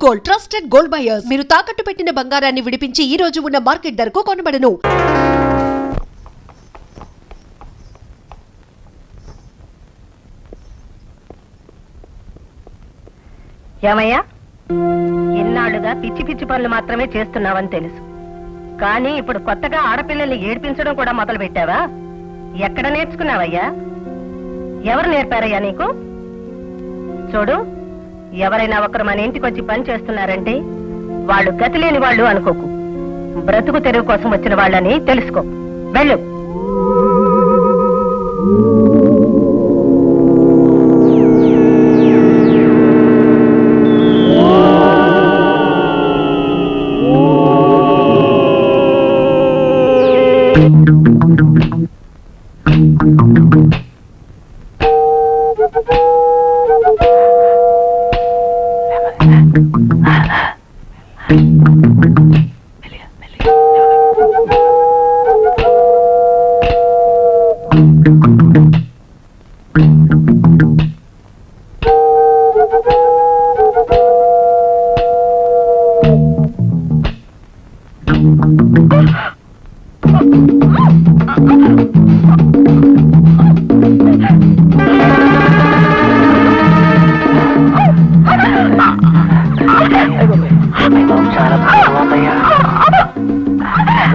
Gold trusted gold buyers. మీరు తాకట్టు పెట్టిన బంగారాన్ని విడిపించి ఈ రోజు ఉన్న మార్కెట్ ధరకు కొనబడను. ఏమయ్యా, ఇన్నాళ్ళుగా పిచ్చి పిచ్చి పనులు మాత్రమే చేస్తున్నావని తెలుసు. కానీ ఇప్పుడు కొత్తగా ఆడపిల్లల్ని ఏడ్పించడం కూడా మొదలు పెట్టావా? ఎక్కడ నేర్చుకున్నావయ్యా? ఎవరు నేర్పారయ్యా నీకు? చూడు, ఎవరైనా ఒకరు మన ఇంటికి వచ్చి పని చేస్తున్నారంటే వాళ్ళు గతి లేని వాళ్ళు అనుకోకు. బ్రతుకు తెరువు కోసం వచ్చిన వాళ్ళని తెలుసుకో. వెళ్ళు.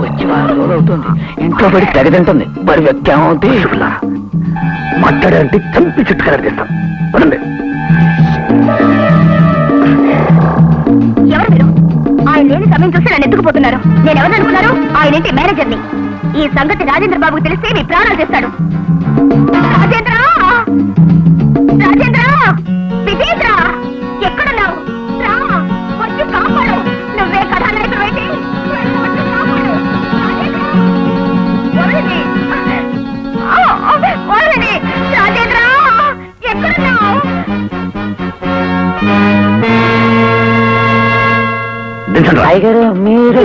వచ్చి 4 రోజులు అవుతుంది. ఇంట్లో పడి తెగదంటుంది. మరి వ్యక్తి ఏమవుతుంది? మాట్లాడంటే చంపి చుట్టుకర తీస్తాం. పదండి. ఎవరు మీరు? ఆయన లేని సమయం చూసి నన్ను ఎత్తుకుపోతున్నారు. నేను ఎవరు అనుకున్నారు? ఆయన ఇంటి మేనేజర్ని. ఈ సంగతి రాజేంద్ర బాబుకు తెలిస్తే మీ ప్రాణాలు చేస్తాడు. రాజేంద్ర, రాజేంద్ర, విజేంద్ర, ఎక్కడున్నావు? రా, వచ్చి కాపాడు. నువ్వే కథానాయకుడు అయితే వచ్చి కాపాడు. రాజేంద్ర, ఎక్కడున్నావు? టైగర్ మీరు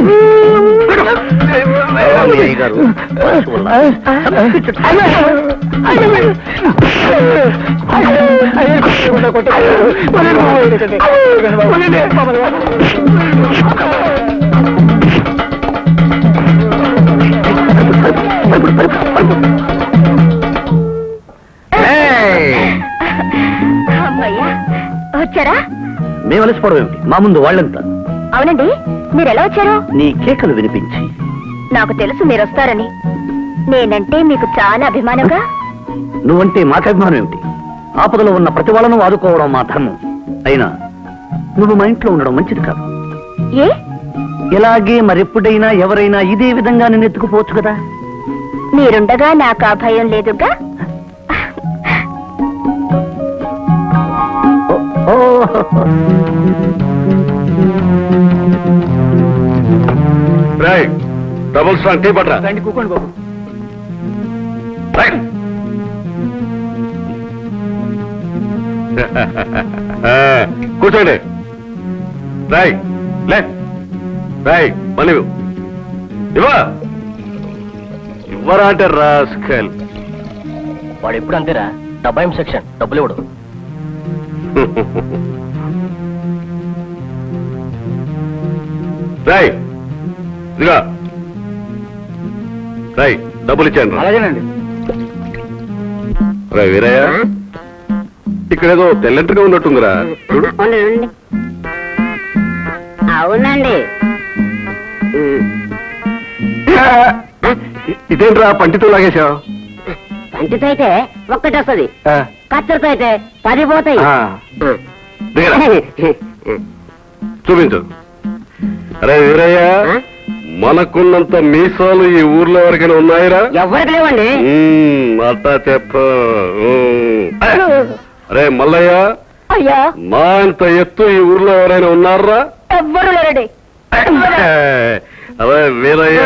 అమ్మయ్యా, వచ్చారా? మేము అలసిపోవడం ఏమిటి? మా ముందు వాళ్ళంతా. అవునండి, మీరు ఎలా వచ్చారు? నీ కేకలు వినిపించి. నాకు తెలుసు మీరు వస్తారని. నేనంటే మీకు చాలా అభిమానంగా. నువ్వంటే మాకు అభిమానం ఏమిటి? ఆపదలో ఉన్న ప్రతి వాళ్ళను ఆదుకోవడం మా ధర్మం. అయినా నువ్వు మా ఇంట్లో ఉండడం మంచిది కాదు. ఏ? ఇలాగే మరెప్పుడైనా ఎవరైనా ఇదే విధంగా నిన్ను ఎత్తుకుపోవచ్చు కదా. మీరుండగా నాకు ఆ భయం లేదుగా. డబుల్ స్ట్రాంగ్ టీ పట్రా. రండి, కూకోండి బాబు. కూర్చోండి. రాయ్ లే, రాయ్ పని ఇవ్వరా అంటే రాస్కల్. వాడు ఎప్పుడు అంతేరా, 70 సెక్షన్ డబ్బులు ఇవ్వడు. రాయ్ ఇదిగా, రాయ్ డబ్బులు ఇచ్చాను. అలాగేనండి. రాయ్ వీరయ్య, ఇక్కడేదో తెల్లంటగా ఉన్నట్టుందిరా. అవునండి. ఇదేంట్రా పంటితో లాగేశావు? పంటితో అయితే ఒక్కటి వస్తుంది, కత్తెరతో అయితే 10 పోతాయి. చూపించు. అరే వీరయ్య, మనకున్నంత మీసాలు ఈ ఊర్లో ఎవరికైనా ఉన్నాయిరా? ఎవరికి లేవండి. అట్టా చెప్ప. అరే మల్లయ్య, అయ్యా, మా అంత ఎత్తు ఈ ఊర్లో ఎవరైనా ఉన్నారా? ఎవ్వరు లేరండి. అదే వీరయ్య,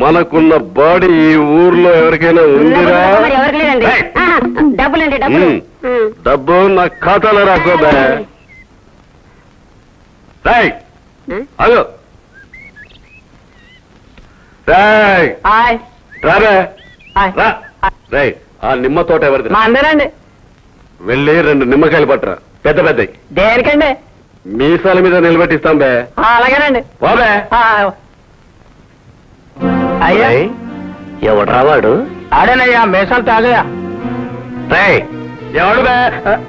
మనకున్న బాడీ ఈ ఊర్లో ఎవరికైనా ఉందిరా? ఎవరికి లేదండి. డబ్బులండి, డబ్బు నా ఖాతాలో రాకోబే. రాయ్ అదో, రాయ్ రారా, రాయ్ ఆ నిమ్మ తోట ఎవరిది? మా అందరండి. వెళ్ళి 2 నిమ్మకాయలు పట్టరా, పెద్ద పెద్దవి. దేనికండి? మీసాల మీద నిలబెట్టిస్తాం బే. అలాగేనండి. బాబే అయ్యా ఎవడ్రా వాడు? ఆడేనయ్యా మేసాలు తాగయ్యా. రేయ్, ఎవడు బే?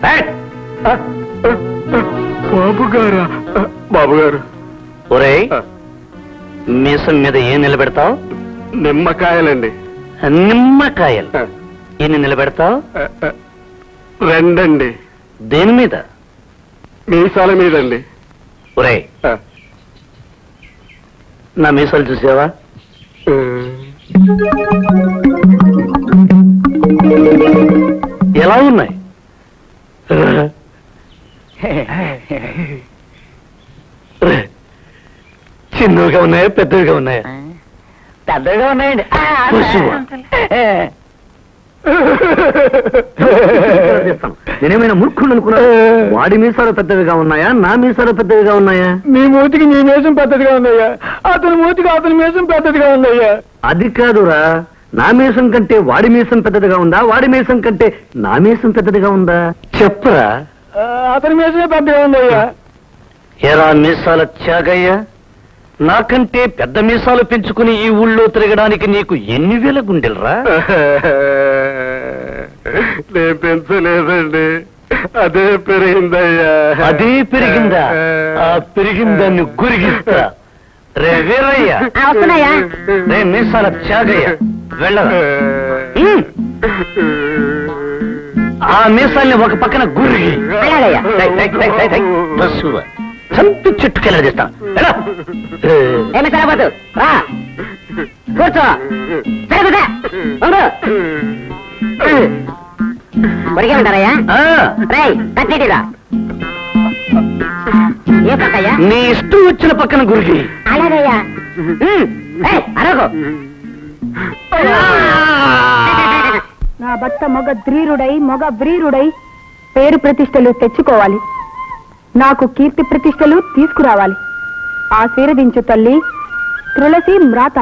రేయ్! బాబు గారా? బాబు గారు ఒరేయ్, మీసం మీద ఏం నిలబెడతావు? నిమ్మకాయలండి. నిమ్మకాయలు. ఎన్ని నిలబెడతావు? రెండండి. దేని మీద? మీసాల మీదండి. ఒరేయ్, నా మీసాలు చూసావా? ఎలా ఉన్నాయి? చిన్నవిగా ఉన్నాయా, పెద్దవిగా ఉన్నాయా? పెద్దగా ఉన్నాయండి. పశువా? నేనేమైనా మూర్ఖుడు అనుకున్నా? వాడి మీసాలు పెద్దవిగా ఉన్నాయా, నా మీసాలు పెద్దవిగా ఉన్నాయా? మీ మూతికి నీ మేసం పెద్దదిగా ఉందయ్యా, అతని మూతికి అతని మేసం పెద్దదిగా ఉందయ్యా. అది కాదురా, నా మీసం కంటే వాడి మీసం పెద్దదిగా ఉందా, వాడి మీసం కంటే నా మీసం పెద్దదిగా ఉందా? చెప్పురా. అతని మేసమే పెద్దగా ఉందయ్యా. ఎరా మీసాల త్యాగయ్య, నాకంటే పెద్ద మీసాలు పెంచుకుని ఈ ఊళ్ళో తిరగడానికి నీకు ఎన్ని వేల గుండెలరా? నేను పెంచలేదండి, అదే పెరిగిందయ్యా. అదే పెరిగిందా? ఆ పెరిగిందాన్ని గురిగిస్తా. రే వీరయ్య, వస్తున్నాయా? రే మీసాల త్యాగయ్య, వెళ్ళరా. ఆ మీసాల్ని ఒక పక్కన గురిగి చంపి చెట్టుకెళ్ళదిస్తాను. ఏమి సరిపోతు కూర్చో. ఉంటారయ్యా? కట్టేటిరా ఏ పక్కయ్యా? నీ ఇష్టం వచ్చిన పక్కన గురిగి. అలాగయ్యా. అరగో. నా భర్త మగ ధ్రీరుడై మగ వ్రీరుడై పేరు ప్రతిష్టలు తెచ్చుకోవాలి, నాకు కీర్తి ప్రతిష్టలు తీసుకురావాలి. ఆశీర్వదించు తల్లి తులసి మ్రాత.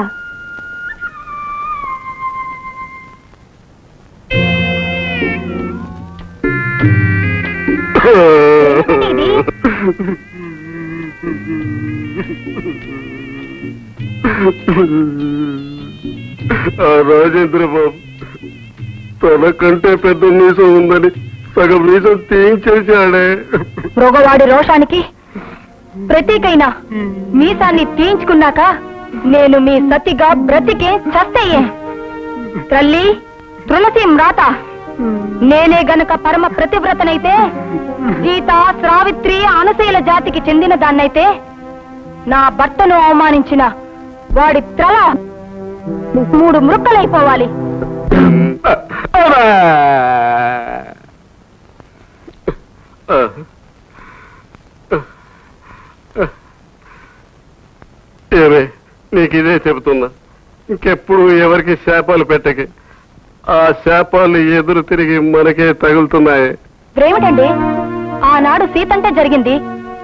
ఆ రాజేంద్ర బాబు తనకంటే పెద్ద మీసం ఉందని సగం మీసం తీయించేశాడే. మృగవాడి రోషానికి ప్రతీకైనా మీసాన్ని తీయించుకున్నాక నేను మీ సతిగా బ్రతికే చస్తయ్యే. తల్లి తులసి మ్రాత, నేనే గనుక పరమ ప్రతివ్రతనైతే, సీత సావిత్రి అనసూయల జాతికి చెందిన దాన్నైతే, నా భర్తను అవమానించిన వాడి త్రల 3 మృక్కలైపోవాలి. ఏమే, నీకు ఇదే చెబుతున్నా, ఇంకెప్పుడు ఎవరికి శాపాలు పెట్టకే. ఆ శాపాలు ఎదురు తిరిగి మనకే తగులుతున్నాయి. ఏమిటండి, ఆనాడు సీత అంటే జరిగింది,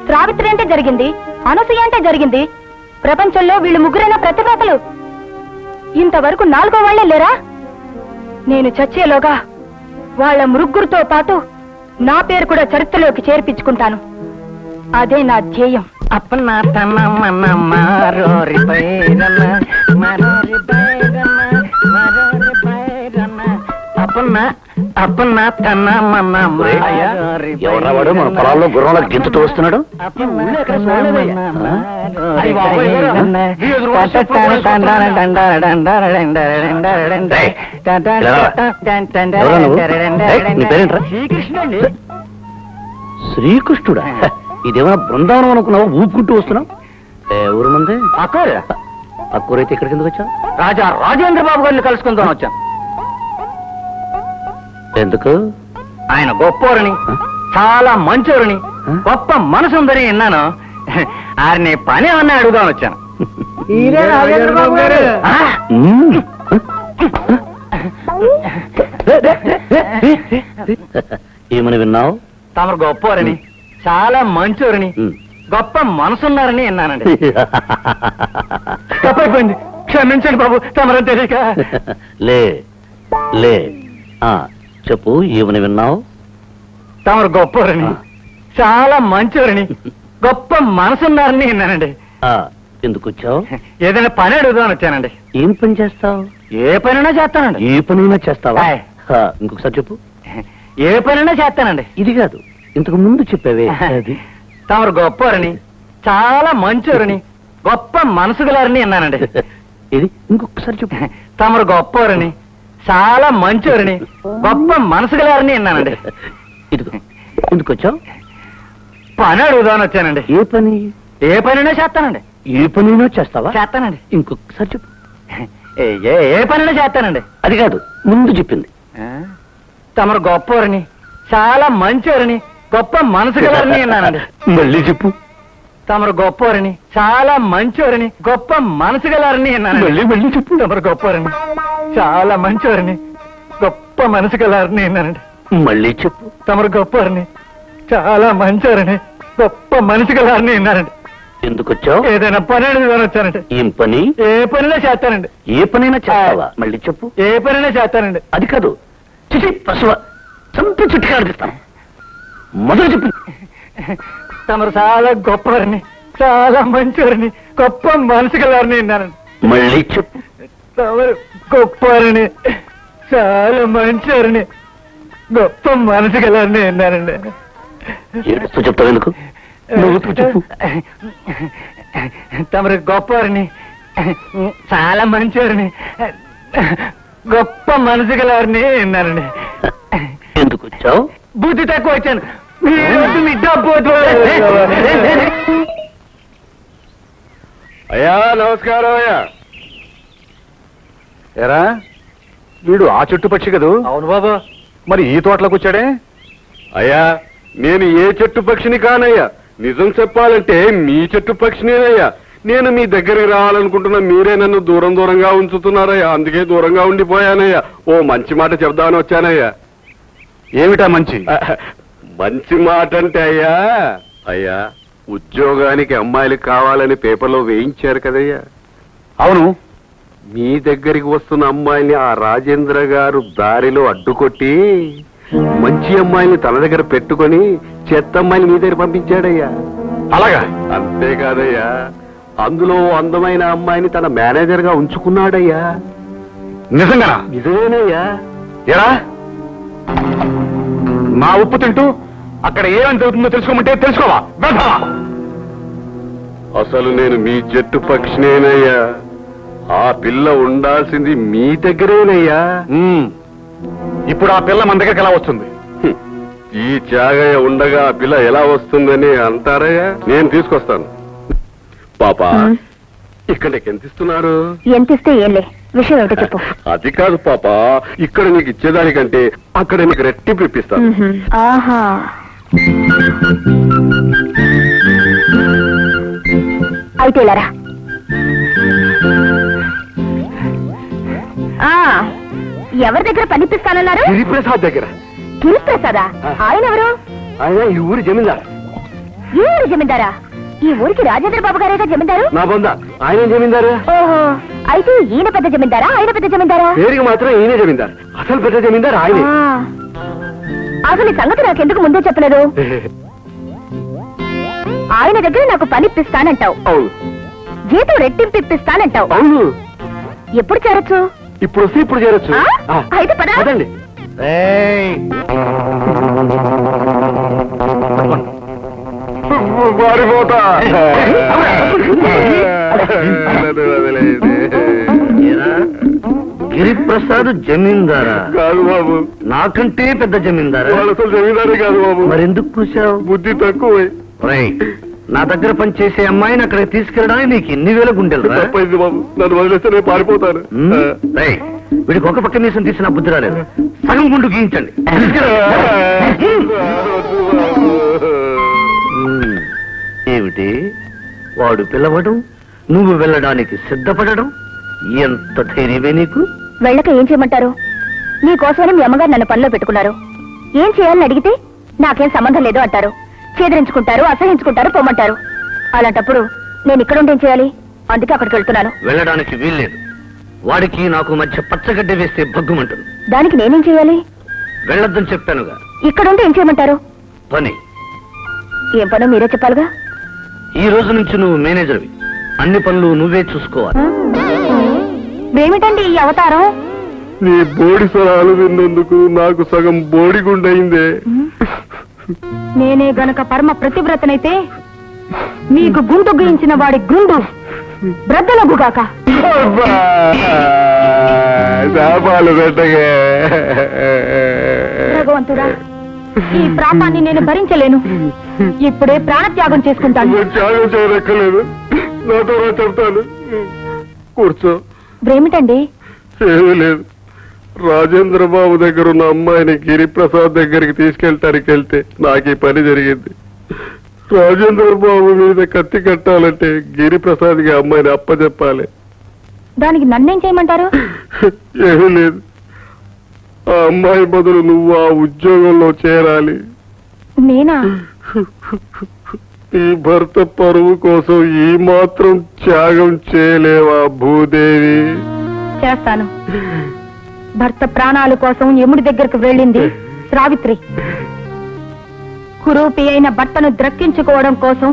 సావిత్రి అంటే జరిగింది, అనసూయ అంటే జరిగింది. ప్రపంచంలో వీళ్ళు ముగ్గురైన ప్రతిభాతలు. ఇంతవరకు 4వ వాళ్లే లేరా? నేను చచ్చేలోగా వాళ్ళ ముగ్గురితో పాటు నా పేరు కూడా చరిత్రలోకి చేర్పించుకుంటాను. అదే నా ధ్యేయం. అప్పన్న తన మన మారోరి బైరన్న మారోరి బైరన్న మారోరి బైరన్న అప్పన్న అప్పన్న తన మన మారోరి ఎవరా వాడు మన పొలాల్లో గుర్రంలో గెంతుతూ వస్తున్నాడు? శ్రీకృష్ణుడా? ఇదేమన్నా బృందావనం అనుకున్నావా? ఊపుకుంటూ వస్తున్నావు. ఊరు మంది అక్కూరైతే ఇక్కడికి ఎందుకు వచ్చా? రాజేంద్ర బాబు గారిని కలుసుకుందాం వచ్చాం. ఎందుకు? ఆయన గొప్పోరని, చాలా మంచోరని, గొప్ప మనసుందని విన్నాను. ఆయన్ని పని ఏమన్నా అడుగుదామని వచ్చాను. ఏమని విన్నావు? తమరు గొప్పోరని, చాలా మంచోరని, గొప్ప మనసున్నారని విన్నానండి. తప్పైపోయింది, క్షమించండి బాబు, తమరని తెలియక. లే లే చెప్పు, ఏమని విన్నావు? తమరు గొప్పోరని, చాలా మంచోరని, గొప్ప మనసున్నారని విన్నానండి. ఎందుకు వచ్చావు? ఏదైనా పని అడుగుదామని వచ్చానండి. ఏం పని చేస్తావు? ఏ పనైనా చేస్తానండి. ఏ పనైనా చేస్తావా? ఆయ్. ఇంకొకసారి చెప్పు. ఏ పనైనా చేస్తానండి. ఇది కాదు, ఇంతకు ముందు చెప్పావే అది. తమరు గొప్పవారని, చాలా మంచోరని, గొప్ప మనసు గలారని విన్నానండి. ఇది ఇంకొకసారి చెప్పు. తమరు గొప్పవారని, చాలా మంచోరని, గొప్ప మనసు గలారని విన్నానండి. ఇదిగో, ఎందుకు వచ్చావు? పని అడుగుదామని వచ్చానండి. ఏ పని? ఏ పనైనా చేస్తానండి. ఏ పనైనా చేస్తావా? చేస్తానండి. ఇంకొకసారి చెప్పు. ఏ పనైనా చేస్తానండి. అది కాదు, ముందు చెప్పింది. తమరు గొప్పవారని, చాలా మంచోరని, గొప్ప మనసు గలారని విన్నానండి. మళ్ళీ చెప్పు. తమరు గొప్పవారని, చాలా మంచోరని, గొప్ప మనసు గలారని విన్నానండి. మళ్ళీ చెప్పు. తమరు గొప్పవారని, చాలా మంచోరని, గొప్ప మనసు గలారని విన్నానండి. మళ్ళీ చెప్పు. తమరు గొప్పవారని, చాలా మంచోరని, గొప్ప మనసు గలారని విన్నానండి. ఎందుకు వచ్చావు? ఏదైనా పని అడుగుదామని వచ్చానండి. ఏం పని? ఏ పనిలో చేస్తానండి. ఏ పనైనా చేస్తావా? మళ్ళీ చెప్పు. ఏ పనైనా చేస్తానండి. అది కాదు, చిచి పశువ చంపి చుట్టుగా అడిగిస్తాను. మొదలు చెప్పు. తమరు చాలా గొప్పవారని, చాలా మంచోరని, గొప్ప మనసు గలారని విన్నానండి. మళ్ళీ చెప్పు. తమరు గొప్పవారని, చాలా మంచోరని, గొప్ప మనసు గలారని విన్నానండి. ఏడుస్తూ చెప్తావు ఎందుకు? నవ్వుతూ చెప్పు. తమరు గొప్పవారని, చాలా మంచోరని, గొప్ప మనసు గలవారిని విన్నానండి. ఎందుకు వచ్చావు? బుద్ధి తక్కువ వచ్చాను. మీ డబ్బు అయ్యా నమస్కారం అయ్యా. ఎరా వీడు ఆ చెట్టు పక్షి కదూ? అవును బాబు. మరి ఈ తోటలోకి వచ్చాడే? అయ్యా నేను ఏ చెట్టు పక్షిని కానయ్యా, నిజం చెప్పాలంటే మీ చెట్టు పక్షినేనయ్యా. నేను మీ దగ్గరికి రావాలనుకుంటున్నా, మీరే నన్ను దూరం దూరంగా ఉంచుతున్నారయ్యా, అందుకే దూరంగా ఉండిపోయానయ్యా. ఓ మంచి మాట చెప్దామని వచ్చానయ్యా. ఏమిటా మంచి? మంచి మాట అంటే అయ్యా, అయ్యా ఉద్యోగానికి అమ్మాయిలు కావాలని పేపర్లో వేయించారు కదయ్యా. అవును. మీ దగ్గరికి వస్తున్న అమ్మాయిని ఆ రాజేంద్ర గారు దారిలో అడ్డుకొట్టి మంచి అమ్మాయిని తన దగ్గర పెట్టుకొని చెత్త అమ్మాయిని మీ దగ్గర పంపించాడయ్యా. అలాగా? అంతేకాదయ్యా, అందులో అందమైన అమ్మాయిని తన మేనేజర్ గా ఉంచుకున్నాడయ్యా. నిజంగా? నిజమేనయ్యా. ఎరా నా ఉప్పు తింటూ అక్కడ ఏమని జరుగుతుందో తెలుసుకోమంటే తెలుసుకోవా? వెళ్తావా? అసలు నేను మీ జట్టు పక్షినేనయ్యా. ఆ పిల్ల ఉండాల్సింది మీ దగ్గరేనయ్యా. ఇప్పుడు ఆ పిల్ల మన దగ్గరికి ఎలా వస్తుంది? ఈ త్యాగయ్య ఉండగా ఆ పిల్ల ఎలా వస్తుందని అంటారయ్యా. నేను తీసుకొస్తాను. పాపా, ఇక్కడ నీకు ఎంత ఇస్తున్నారు? ఎంత ఇస్తే ఏంలే, విషయం ఏమిటో చెప్పు. అది కాదు పాపా, ఇక్కడ నీకు ఇచ్చేదానికంటే అక్కడ నీకు రెట్టింపు ఇప్పిస్తాను. ఆహా, అయితే ఇలారా. ఎవరి దగ్గర పనిపిస్తానన్నారు? గిరిప్రసాద్ దగ్గర. గిరిప్రసాదా? ఆయన ఎవరు? ఆయన ఈ ఊరి జమీందారు. ఈ ఊరి జమీందారా? ఈ ఊరికి రాజేంద్ర బాబు గారేగా జమీందారు? నా బొంద ఆయన జమీందారు. ఓహో, అయితే ఈయన పెద్ద జమీందారా, ఆయన పెద్ద జమీందారా? పేరుకి మాత్రం ఈయనే జమీందారు, అసలు పెద్ద జమీందారు ఆయనే. అసలు ఈ సంగతి నాకెందుకు ముందే చెప్పలేదు? ఆయన దగ్గర నాకు పని ఇప్పిస్తానంటావు, అవును జీతం రెట్టింపు ఇప్పిస్తానంటావు. అవును. ఎప్పుడు చేరొచ్చు? ఇప్పుడు వస్తే ఇప్పుడు చేరొచ్చు. అయితే పద. పదండి. మారిపోతా. గిరిప్రసాద్ జమీందారా? కాదు బాబు, నాకంటే పెద్ద జమీందారా? వాళ్ళు అసలు జమీందారే కాదు బాబు. మరెందుకు కూర్చావు? బుద్ధి తక్కువ. నా దగ్గర పనిచేసే అమ్మాయిని అక్కడికి తీసుకెళ్ళడానికి నీకు ఎన్ని వేల గుండెలు? తప్పైంది బాబు, నన్ను వదిలేస్తే నేను పారిపోతాను. వీడికి ఒక పక్క మీసం తీసిన బుద్ధి రాలేదు. సగం గుండు గీయించండి. ఏమిటి వాడు పిలవడం, నువ్వు వెళ్ళడానికి సిద్ధపడడం? ఎంత ధైర్యమే నీకు? వెళ్ళక ఏం చేయమంటారు? నీకోసమని మీ అమ్మగారు నన్ను పనిలో పెట్టుకున్నారు. ఏం చేయాలని అడిగితే నాకేం సంబంధం లేదు అంటారు. చేదరించుకుంటారు, అసహించుకుంటారు, పొమ్మంటారు. అలాంటప్పుడు నేను ఇక్కడ ఉండి ఏం చేయాలి? అందుకే అక్కడికి వెళ్తున్నాను. వెళ్ళడానికి వీల్లేదు. వాడికి నాకు మధ్య పచ్చగడ్డ వేస్తే భగ్గుమంటుంది. దానికి నేనేం చేయాలి? వెళ్ళొద్దని చెప్పానుగా. ఇక్కడుండి ఏం చేయమంటారు? పని. ఏం పనో మీరే చెప్పాలిగా. ఈ రోజు నుంచి నువ్వు మేనేజర్వి. అన్ని పనులు నువ్వే చూసుకోవాలి. ఏమిటండి ఈ అవతారం? నీ బోడి స్వరాలు విన్నందుకు నాకు సగం బోడి గుండయిందే. నేనే గనక పరమ ప్రతివ్రతనైతే మీకు గుండు గీయించిన వాడి గుండు బ్రద్దలగుగాక. శాపాలు పెట్టగే. భగవంతుడా, ఈ ప్రాపాన్ని నేను భరించలేను. ఇప్పుడే ప్రాణత్యాగం చేసుకుంటాను. త్యాగం చేయనక్కర్లేదు, నాతో రా చెప్తాను. కూర్చో. ఏమిటండి? ఏమీ లేదు. రాజేంద్ర బాబు దగ్గర ఉన్న అమ్మాయిని గిరిప్రసాద్ దగ్గరికి తీసుకెళ్ళటానికి వెళ్తే నాకు ఈ పని జరిగింది. రాజేంద్ర బాబు మీద కత్తి కట్టాలంటే గిరిప్రసాద్కి అమ్మాయిని అప్పచెప్పాలి. దానికి నన్నేం చేయమంటారు? ఏమీ లేదు, ఆ అమ్మాయి బదులు నువ్వు ఆ ఉద్యోగంలో చేరాలి. నేనా? ఈ భర్త పరువు కోసం ఈ మాత్రం త్యాగం చేయలేవా భూదేవి? చేస్తాను. భర్త ప్రాణాల కోసం యముడి దగ్గరకు వెళ్ళింది సావిత్రి. కురూపి అయిన భర్తను ద్రక్కించుకోవడం కోసం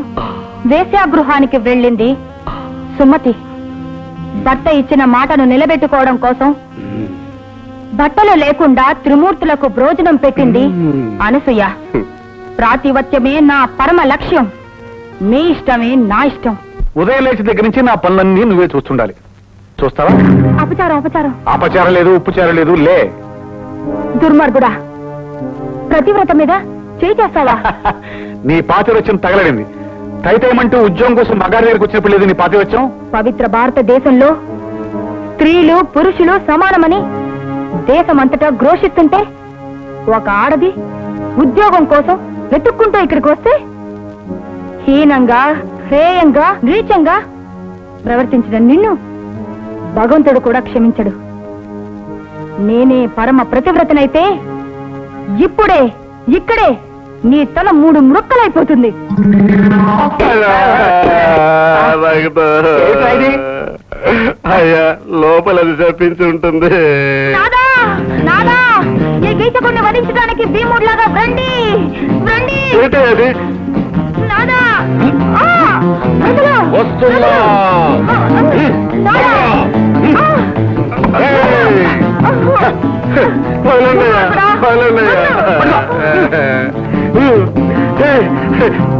వేశ్యాగృహానికి వెళ్ళింది సుమతి. భర్త ఇచ్చిన మాటను నిలబెట్టుకోవడం కోసం బట్టలు లేకుండా త్రిమూర్తులకు భోజనం పెట్టింది అనసూయ. ప్రాతివత్యమే నా పరమ లక్ష్యం. మీ ఇష్టమే నా ఇష్టం. ఉదయం లేచి దగ్గర నుంచి నా పనులన్నీ నువ్వే చూస్తుండాలి. చూస్తావా? అపచారం అపచారం. అపచారం లేదు, ఉప్పుచారం లేదు. లే. దుర్మార్గుడా, ప్రతివ్రత మీద చేయి చేస్తావా? నీ పాతివత్యం తగలడింది. తైతేమంటూ ఉద్యోగం కోసం మగారి దగ్గరికి వచ్చినప్పుడు లేదు నీ పాతివత్యం. పవిత్ర భారతదేశంలో స్త్రీలు పురుషులు సమానమని దేశమంతటా ఘోషిస్తుంటే ఒక ఆడది ఉద్యోగం కోసం వెతుక్కుంటూ ఇక్కడికి వస్తే హీనంగా, హేయంగా, నీచంగా ప్రవర్తించిన నిన్ను భగవంతుడు కూడా క్షమించడు. నేనే పరమ ప్రతివ్రతనైతే ఇప్పుడే ఇక్కడే నీ తల 3 ముక్కలైపోతుంది. అయ్యా, లోపల అది చెప్పించి ఉంటుంది. నాదా, నాదా, ఈ గీతకుడిని వధించడానికి భీముడిలాగా రండి రండి. ఏంటి అది? నాదా, ఆ, వదలు. వస్తున్నా. నాదా,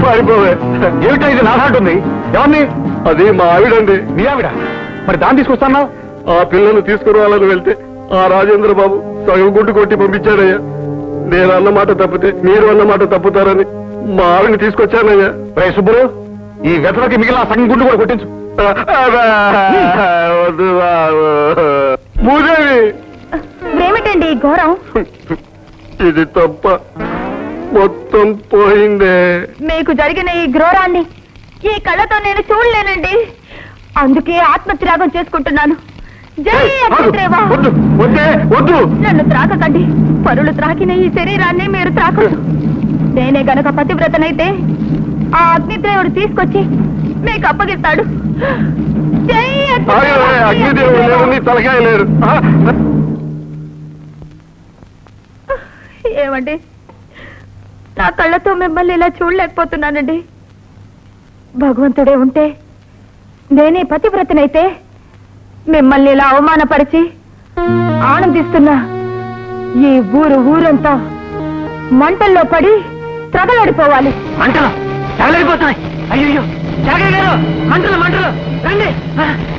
పారిపోవే. ఏమిటో ఇది నాటుంది? ఎవరిని? అది మా ఆవిడండి. నీ ఆవిడ? మరి దాన్ని తీసుకొస్తానా? ఆ పిల్లను తీసుకురావాలని వెళ్తే ఆ రాజేంద్ర బాబు సగం గుడ్డు కొట్టి పంపించాడయ్యా. నేను అన్నమాట తప్పితే మీరు అన్నమాట తప్పుతారని మా ఆవిడని తీసుకొచ్చానయ్యా. రే సుబ్బులు, ఈ వెతలకి మిగిలిన సగం గుండు కూడా కొట్టించు. వద్దు బాబు. భూదేవి, ఏమిటండి ఈ ఘోరం? ఇది తప్ప మొత్తం పోయిందే. మీకు జరిగిన ఈ ఘోరాన్ని ఈ కళ్ళతో నేను చూడలేనండి. అందుకే ఆత్మత్యాగం చేసుకుంటున్నాను. జై అగ్నిదేవా. వద్దు, వద్దే, వద్దు. నన్ను త్రాకకండి. పరులు త్రాకిన ఈ శరీరాన్ని మీరు త్రాకదు. నేనే గనక పతివ్రతనైతే ఆ అగ్నిదేవుడు తీసుకొచ్చి మీకు అప్పగిస్తాడు. జై అగ్నిదేవుడు లేరు, నీ తలకాయ లేరు. ఏమండి, నా కళ్ళతో మిమ్మల్ని ఇలా చూడలేకపోతున్నానండి. భగవంతుడే ఉంటే నేనే పతివ్రతనైతే మిమ్మల్ని ఇలా అవమానపరిచి ఆనందిస్తున్నా ఈ ఊరంతా మంటల్లో పడి త్రగలడిపోవాలి. మంటలు తగలడిపోతున్నాయి. అయ్యో జాగయ్య గారు, మంటలు మంటలు, రండి,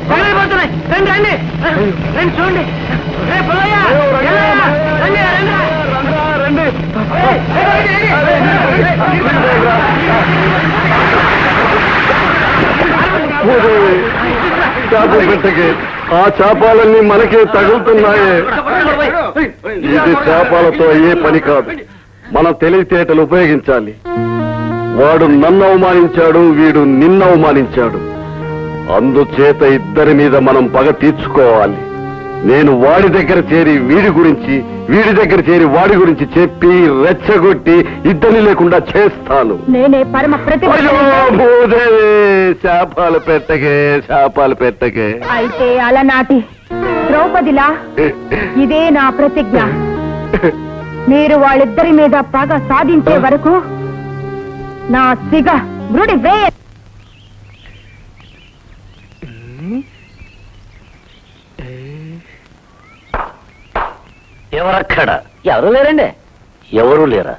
తగలడిపోతున్నాయి. రండి రండి రండి, చూడండి. రే పుల్లయ్య, ఎల్లయ్య, రండి రండి రండి. చేపలు పెట్టకే, ఆ చేపాలన్నీ మనకే తగులుతున్నాయే. ఇది చేపాలతో అయ్యే పని కాదు. మన తెలివితేటలు ఉపయోగించాలి. వాడు నన్ను అవమానించాడు, వీడు నిన్ను అవమానించాడు. అందుచేత ఇద్దరి మీద మనం పగ తీర్చుకోవాలి. నేను వాడి దగ్గర చేరి వీడి గురించి, వీడి దగ్గర చేరి వాడి గురించి చెప్పి రెచ్చగొట్టి ఇద్దరిని లేకుండా చేస్తాను. నేనే పరమ భూదేవి, శాపాలు పెట్టకే, శాపాలు పెట్టకే. అయితే అలనాటి ద్రౌపదిలా ఇదే నా ప్రతిజ్ఞ. మీరు వాళ్ళిద్దరి మీద పగ సాధించే వరకు నా సిగ మృడి వేయ ఎవరక్కడ? ఎవరు లేరండి. ఎవరూ లేరా?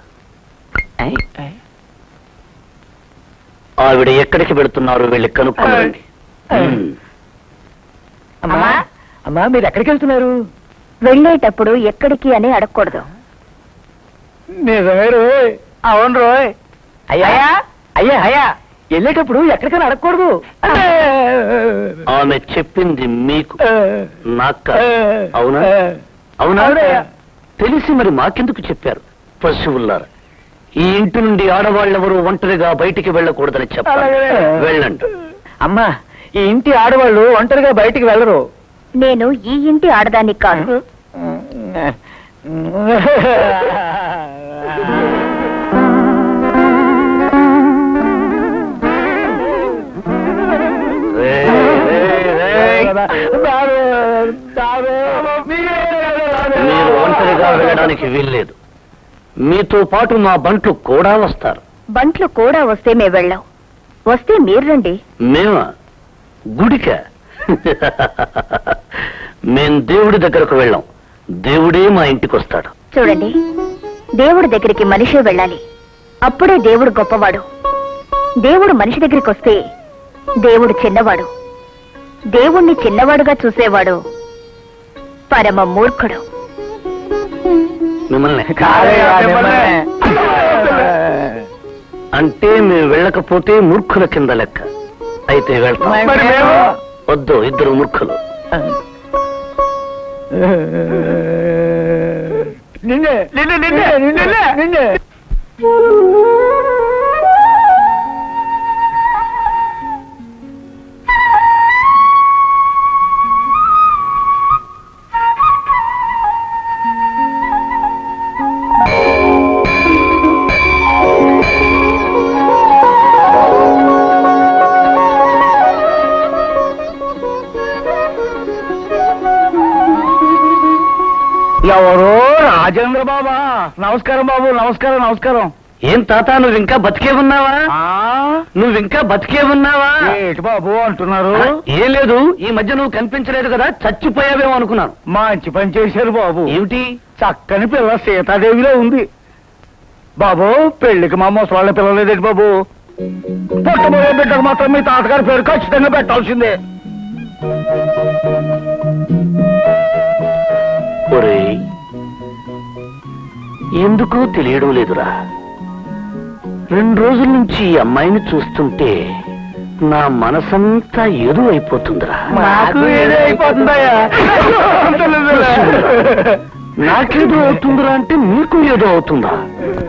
ఆవిడ ఎక్కడికి వెళుతున్నారు వెళ్ళి కనుక్కోండి. అమ్మా అమ్మా మీరు ఎక్కడికి వెళ్తున్నారు? వెళ్ళేటప్పుడు ఎక్కడికి అని అడగకూడదు. నిజమే రోయ్. అవును రోయ్. అయ్యా అయ్యా అయ్యా వెళ్ళేటప్పుడు ఎక్కడికైనా అడగకూడదు. ఆమె చెప్పింది మీకు నాక అవునా? అవునా? అవునయ్యా. తెలిసి మరి మాకెందుకు చెప్పారు? పశువుల్లారా, ఈ ఇంటి నుండి ఆడవాళ్ళెవరూ ఒంటరిగా బయటికి వెళ్ళకూడదని చెప్పాలి. అలాగే. వెళ్ళండి. అమ్మా ఈ ఇంటి ఆడవాళ్ళు ఒంటరిగా బయటికి వెళ్ళరు. నేను ఈ ఇంటి ఆడదాన్ని కాదు. రేయ్, రేయ్, రేయ్. మీరు ఒంటరిగా వెళ్ళడానికి వీల్లేదు. మీతో పాటు మా బంట్లు కూడా వస్తారు. బంట్లు కూడా వస్తే మేము వెళ్ళాం. వస్తే మీరు రండి. మేమా? గుడిక? మేం దేవుడి దగ్గరకు వెళ్ళాం. దేవుడే మా ఇంటికి వస్తాడు. చూడండి, దేవుడి దగ్గరికి మనిషే వెళ్ళాలి. అప్పుడే దేవుడు గొప్పవాడు. దేవుడు మనిషి దగ్గరికి వస్తే దేవుడు చిన్నవాడు. దేవుణ్ణి చిన్నవాడుగా చూసేవాడు పరమ మూర్ఖుడు. మిమ్మల్ని అంటే మేము వెళ్ళకపోతే మూర్ఖుల కింద లెక్క. అయితే వెళ్తాం. వద్దు, ఇద్దరు మూర్ఖులు. నిన్నే నిన్నే నిన్నే నిన్నే నిన్నే ఎవరో రాజేంద్ర బాబా. నమస్కారం బాబు. నమస్కారం నమస్కారం. ఏం తాత, నువ్వు ఇంకా బతికే ఉన్నావా? నువ్వు ఇంకా బతికే ఉన్నావా? ఏంటి బాబు అంటున్నారు? ఏం లేదు, ఈ మధ్య నువ్వు కనిపించలేదు కదా, చచ్చిపోయావేమో అనుకున్నాను. మంచి పని చేశారు బాబు. ఏమిటి? చక్కని పిల్ల సీతాదేవిలో ఉంది బాబు. పెళ్లికి మా ముసలాళ్ళ పిల్లలేదేంటి బాబు? పుట్టబోయే బిడ్డకు మాత్రం మీ తాతగారి పేరు ఖచ్చితంగా పెట్టాల్సిందే. ఒరేయ్, ఎందుకో తెలియడం లేదురా. 2 రోజుల నుంచి ఈ అమ్మాయిని చూస్తుంటే నా మనసంతా ఏదో అయిపోతుందిరా. నాకు ఏదో అయిపోతుందయ్యా. నాకేదో అవుతుందిరా అంటే మీకు ఏదో అవుతుందా?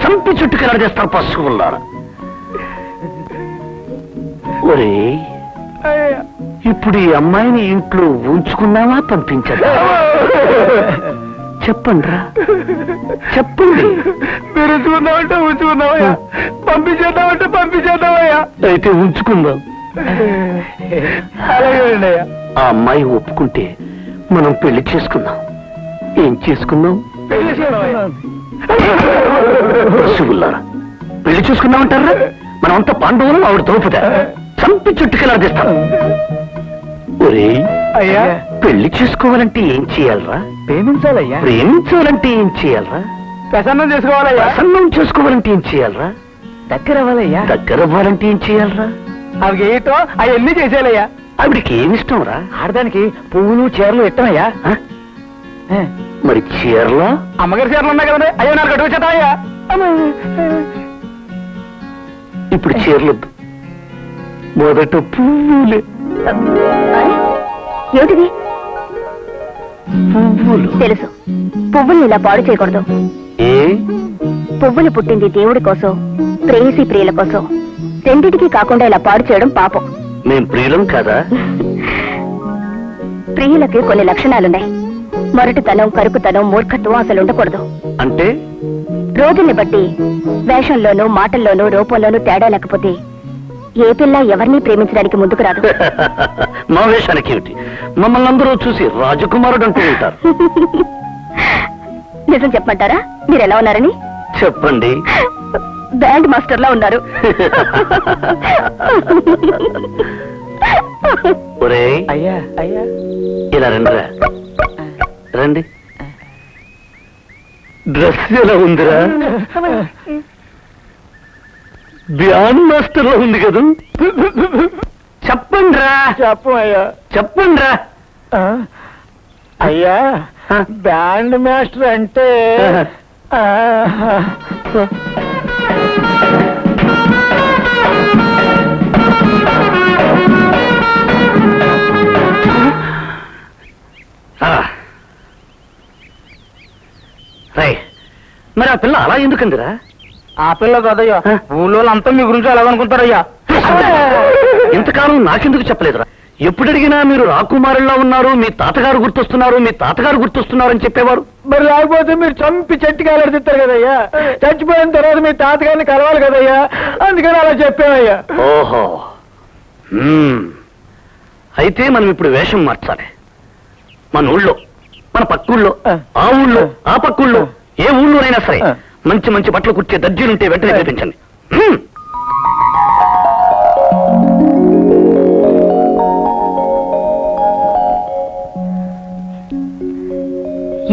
చంపి చుట్టుకెళ్ళ చేస్తారు పశువుల్లారా. ఒరే, ఇప్పుడు ఈ అమ్మాయిని ఇంట్లో ఉంచుకున్నావా పంపించదా? చెప్పండిరా, చెప్పండి. మీరు ఉంచుకుందామంటే ఉంచుకుందామయ్యా, పంపించేద్దామంటే పంపించేద్దామయ్యా. అయితే ఉంచుకుందాం. అలాగే అయ్యా. ఆ అమ్మాయి ఒప్పుకుంటే మనం పెళ్లి చేసుకుందాం. ఏం చేసుకుందాం? పెళ్లి చేయడమయ్యా. పశువుల్లారా, పెళ్లి చూసుకుందామంటారా? మనమంతా పాండవులు, ఆవిడ తోపుదా. చంపి చుట్టుకెళ్ళాడిస్తాం. ఒరే అయ్యా, పెళ్లి చేసుకోవాలంటే ఏం చేయాలరా? ప్రేమించాలయ్యా. ప్రేమించాలంటే ఏం చేయాలరా? ప్రసన్నం చేసుకోవాలయ్యా. ప్రసన్నం చేసుకోవాలంటే ఏం చేయాలరా? దగ్గర అవ్వాలయ్యా. దగ్గర అవ్వాలంటే ఏం చేయాలరా? అవి ఏటో అవన్నీ చేసేయాలయ్యా. ఆవిడికి ఏమిష్టం రా? ఆడదానికి పువ్వులు చీరలు ఇష్టమయ్యా. మరి చీరలా? అమ్మగారి చీరలు ఉన్నాయి కదండి, అయ్యో నాకు అటు వచ్చేస్తామయ్యా. ఇప్పుడు చీరలొద్దు, మొదట పువ్వులే. ఏమిటిది? పువ్వులు. తెలుసు, పువ్వుల్ని ఇలా పాడు చేయకూడదు. ఏ? పువ్వులు పుట్టింది దేవుడి కోసం, ప్రేయసి ప్రియుల కోసం. రెండిటికి కాకుండా ఇలా పాడు చేయడం పాపం. మేం ప్రియులం కదా? ప్రియులకి కొన్ని లక్షణాలున్నాయి. మొరటుతనం, కరుకుతనం, మూర్ఖత్వం అసలు ఉండకూడదు. అంటే రోజుల్ని బట్టి వేషంలోనూ, మాటల్లోనూ, రూపంలోనూ తేడా లేకపోతే ఏ పిల్ల ఎవరిని ప్రేమించడానికి ముందుకు రాదు. మా వేషానికి ఏమిటి? మమ్మల్ని అందరూ చూసి రాజకుమారుడు అంటూ ఉంటారు. నిజం చెప్పమంటారా? మీరు ఎలా ఉన్నారని? చెప్పండి. బ్యాండ్ మాస్టర్ లా ఉన్నారు. ఒరే, అయ్యా అయ్యా ఇలా రండిరా, రండి. డ్రెస్ ఎలా ఉందిరా? బ్యాన్ మాస్టర్ లో ఉంది కదా. చెప్పండి రా. చెప్పయ్యా. చెప్పండి రా. అయ్యా బ్యాండ్ మాస్టర్ అంటే మరి ఆ పిల్ల అలా ఎందుకందిరా? ఆ పిల్ల కదయ్యా, ఊళ్ళో అంతా మీ గురించి అలాగనుకుంటారయ్యా. ఇంతకాలం నాకెందుకు చెప్పలేదురా? ఎప్పుడు అడిగినా మీరు రాకుమారుల్లా ఉన్నారు, మీ తాతగారు గుర్తొస్తున్నారు, మీ తాతగారు గుర్తొస్తున్నారు అని చెప్పేవారు. మరి లేకపోతే మీరు చంపి చెట్టుకి ఆలాడిస్తారు కదయ్యా. చచ్చిపోయిన తర్వాత మీ తాతగారిని కలవాలి కదయ్యా, అందుకని అలా చెప్పామయ్యా. ఓహో. అయితే మనం ఇప్పుడు వేషం మార్చాలి. మన ఊళ్ళో, మన పక్కూళ్ళో, ఆ ఊళ్ళో, ఆ పక్కూళ్ళో, ఏ ఊళ్ళోనైనా సరే మంచి మంచి బట్టలు కుర్చే దర్జీలుంటే వెంటనే చూపించండి.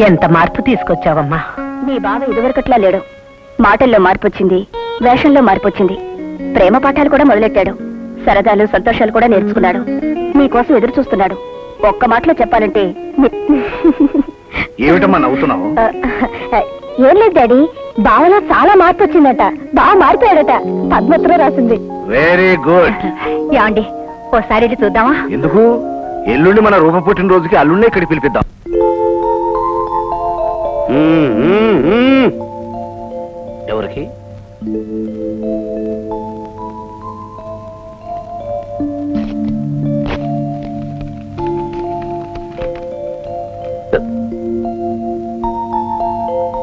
ఎంత మార్పు తీసుకొచ్చావమ్మా. మీ బావ ఇదివరకట్లా లేడు. మాటల్లో మార్పు వచ్చింది, వేషంలో మార్పు వచ్చింది. ప్రేమ పాఠాలు కూడా మొదలెట్టాడు. సరదాలు సంతోషాలు కూడా నేర్చుకున్నాడు. మీకోసం ఎదురు చూస్తున్నాడు. ఒక్క మాటలో చెప్పాలంటే ఏమిటమ్మా నవ్వుతున్నావు? ఏం లేదు డాడీ, బావలో చాలా మార్పు వచ్చిందట. బాగా మారిపోయాడట. పద్మత్రం రాసింది. Very good. ఏమండి ఓసారి ఇది చూద్దామా? ఎందుకు? ఎల్లుండి మన రూప పుట్టినరోజుకి అల్లుండే ఇక్కడికి పిలిపిద్దాం. ఎవరికి?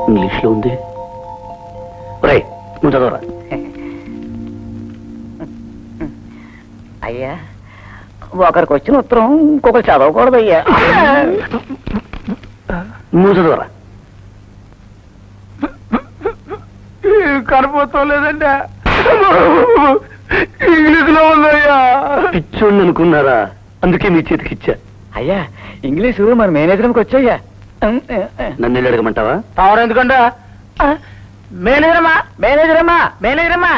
ఇంగ్లీష్ లో ఉంది. నువ్వు చదవరా. అయ్యా ఒకరికి వచ్చిన ఉత్తరం ఇంకొకరు చదవకూడదయ్యా. నువ్వు చదవరా. కనపోతాం లేదండి, ఇంగ్లీష్ లో ఉందయ్యా. పిచ్చోళ్ళు అనుకున్నారా? అందుకే మీ చేతికి ఇచ్చా. అయ్యా ఇంగ్లీషు మన మేనేజర్కి వచ్చాయ్యా. నన్ను వెళ్ళి అడగమంటావా? పవర్ ఎందుకంటే మేనేజరమ్మా మేనేజరమ్మా మేనేజరమ్మా,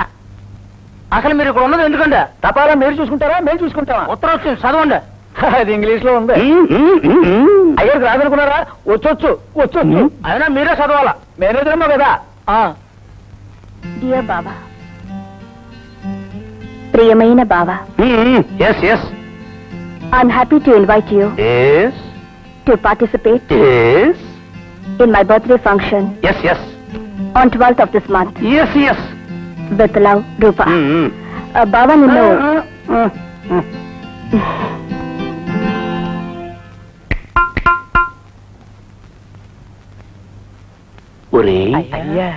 అసలు మీరు ఇక్కడ ఉన్నది ఎందుకంటే తపాలా మీరు చూసుకుంటారా మేము చూసుకుంటామా? ఉత్తరం వచ్చింది చదవండి. అది ఇంగ్లీష్ లో ఉంది. అయ్యారికి రాదనుకున్నారా? వచ్చొచ్చు వచ్చొచ్చు, అయినా మీరే చదవాలా. మేనేజరమ్మా కదా. డియర్ బాబా, ప్రియమైన బావా, ఎస్ ఎస్ I'm happy to invite you ఎస్ టు పార్టిసిపేట్ ఎస్ in my birthday function ఎస్ ఎస్ on 12th of this month. ఎస్ ఎస్ With love, Rupa. బావా నిన్ను ఒరే, అయ్యా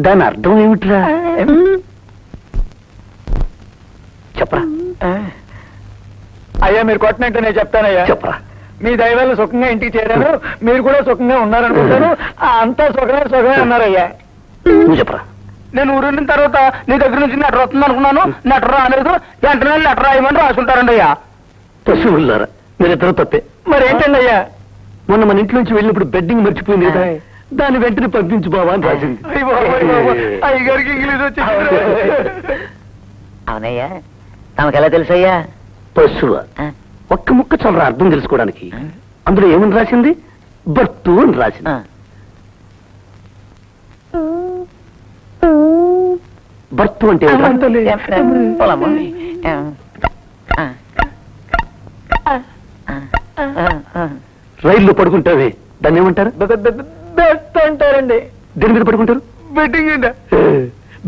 దాని అర్థం ఏమిట్రా? చెప్పరా అయ్యా మీరు కొట్టినట్టు నేను చెప్తానయ్యా. చెప్పరా. మీ దైవాలు సుఖంగా ఇంటికి చేరారు, మీరు కూడా సుఖంగా ఉన్నారనుకుంటాను. అంతా సుఖమే అన్నారయ్యా. నువ్వు చెప్పరా. నేను ఊరిన తర్వాత నీ దగ్గర నుంచి లెటర్ వస్తుంది అనుకున్నాను. లెటర్ రాలేదు. వెంటనే లెటర్ రాయమని రాసుకుంటారండి అయ్యా. పశువులారా, మీరిద్దరూ తప్పే. మరి ఏంటండి అయ్యా? మొన్న మన ఇంట్లో నుంచి వెళ్ళినప్పుడు బెడ్డింగ్ మర్చిపోయింది కదా, దాన్ని వెంటనే పంపించు బావా అని రాసింది. అయ్యగారికి ఇంగ్లీష్ వచ్చి అవునయ్యా. తమకెలా తెలుసయ్యా? పశువ ఒక్క ముక్క చల్లరా అర్థం తెలుసుకోవడానికి. అందులో ఏమని రాసింది? బర్తు అని రాసింది. బర్తు అంటే రైల్లో పడుకుంటావే, దాన్ని ఏమంటారు? బెడ్ అంటారండి. దేని మీద పడుకుంటారు? బెడ్డింగ్ అండి.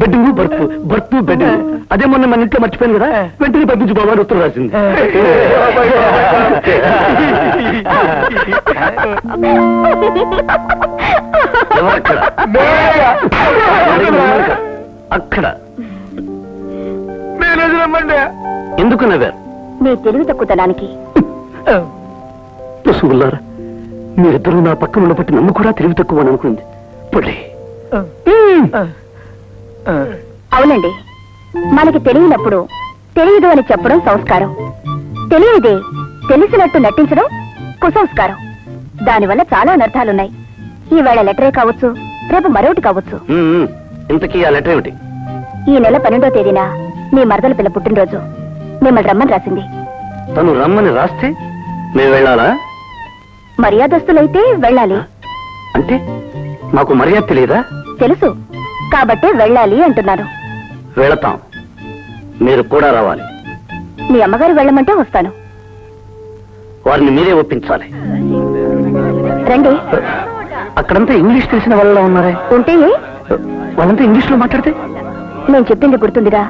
Bedding birth, birth bedding. అదే మొన్న మన ఇంట్లో మర్చిపోయాను కదా, వెంటనే పంపించు బాబా అని ఉత్తరం రాసింది. ఎవరక్కడ? అక్కడ మేనేజర్ అమ్మండి. ఎందుకు నవ్వారు? నీ తెలివి తక్కువతనానికి. పశువులారా, మీరిద్దరూ నా పక్కన ఉన్నప్పటి నన్ను కూడా తెలివి తక్కువ అని అనుకుంది. పడే అవునండి, మనకి తెలియనప్పుడు తెలియదు అని చెప్పడం సంస్కారం. తెలియదే తెలిసినట్టు నటించడం కుసంస్కారం. దానివల్ల చాలా అనర్థాలున్నాయి. ఈవేళ లెటరే కావచ్చు, రేపు మరొకటి కావచ్చు. ఇంతకీ ఆ లెటర్ ఏమిటి? ఈ నెల 12వ తేదీన మీ మరదల పిల్ల పుట్టినరోజు. మిమ్మల్ని రమ్మని రాసింది. తను రమ్మని రాస్తే మేము వెళ్ళాలా? మర్యాదస్తులైతే వెళ్ళాలి. అంటే మాకు మర్యాద తెలియదా? తెలుసు కాబట్టే వెళ్ళాలి అంటున్నాను. వెళతాం, మీరు కూడా రావాలి. మీ అమ్మగారు వెళ్ళమంటే వస్తాను. వారిని మీరే ఒప్పించాలి. రండి. అక్కడంతా ఇంగ్లీష్ తెలిసిన వాళ్ళ ఉన్నారే. ఉంటే వాళ్ళంతా ఇంగ్లీష్ లో మాట్లాడితే? నేను చెప్పింది గుర్తుందిగా.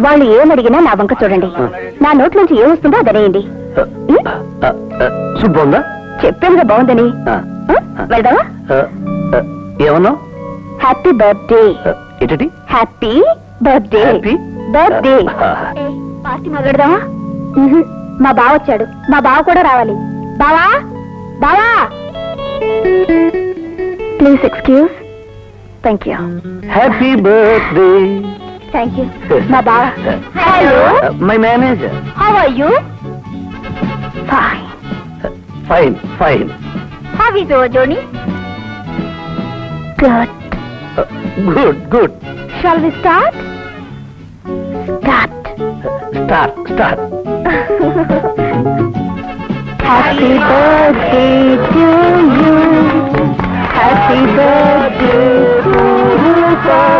వాళ్ళు ఏమడిగినా నా వంక చూడండి. నా నోట్లోంచి ఏమొస్తుందో అదనేయండి. సూప్ బాగుందా? చెప్పానుగా బాగుందని. వెళ్దామా? ఏమన్నా? Happy birthday. ఏంటండి? Happy birthday. Happy birthday. Party మొదలెడదామా? మా బావ వచ్చాడు. మా బావ కూడా రావాలి. బావా, బావా, please excuse. Thank you. Happy birthday. Thank you. మా బావ. Hello, my manager. How are you? Fine. Fine fine. How is your journey? Good. Good good. Shall we start? Start. Start start. Happy birthday to you. Happy birthday to you, sir.